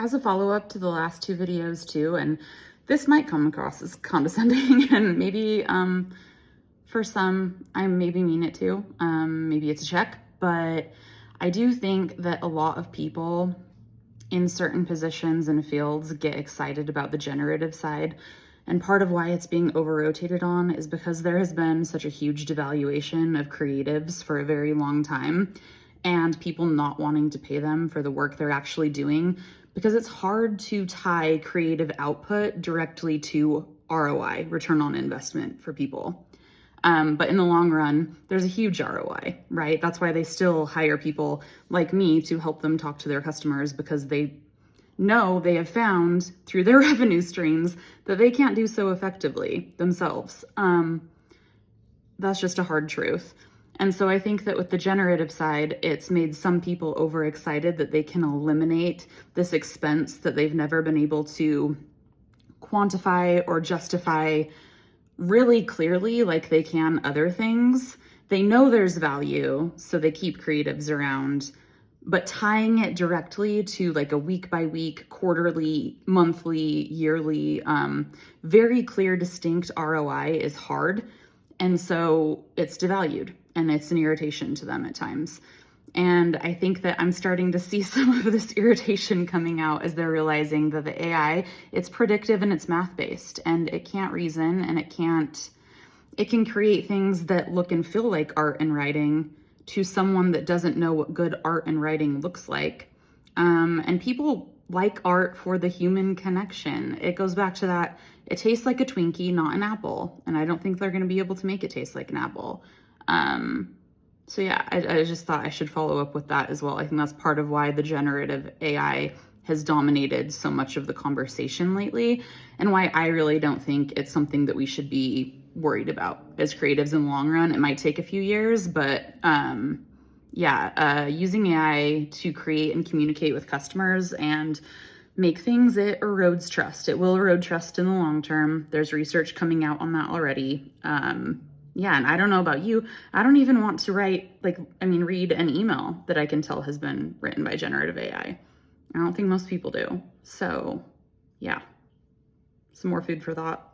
as a follow-up to the last two videos too, and this might come across as condescending and maybe for some, I maybe mean it too. Maybe it's a check, but I do think that a lot of people in certain positions and fields get excited about the generative side. And part of why it's being over-rotated on is because there has been such a huge devaluation of creatives for a very long time, and people not wanting to pay them for the work they're actually doing, because it's hard to tie creative output directly to ROI, return on investment, for people. But in the long run, there's a huge ROI, right? That's why they still hire people like me to help them talk to their customers, because they know they have found through their revenue streams that they can't do so effectively themselves. That's just a hard truth. And so I think that with the generative side, it's made some people overexcited that they can eliminate this expense that they've never been able to quantify or justify really clearly like they can other things. They know there's value, so they keep creatives around, but tying it directly to like a week by week, quarterly, monthly, yearly, very clear, distinct ROI is hard. And so it's devalued and it's an irritation to them at times. And I think that I'm starting to see some of this irritation coming out as they're realizing that the AI, it's predictive and it's math-based, and it can't reason, and it can create things that look and feel like art and writing to someone that doesn't know what good art and writing looks like. And people like art for the human connection. It goes back to that, it tastes like a Twinkie, not an apple. And I don't think they're gonna be able to make it taste like an apple. So yeah, I just thought I should follow up with that as well. I think that's part of why the generative AI has dominated so much of the conversation lately, and why I really don't think it's something that we should be worried about as creatives in the long run. It might take a few years, but using AI to create and communicate with customers and make things, it erodes trust. It will erode trust in the long term. There's research coming out on that already. And I don't know about you, I don't even want to read an email that I can tell has been written by generative AI. I don't think most people do. So yeah, some more food for thought.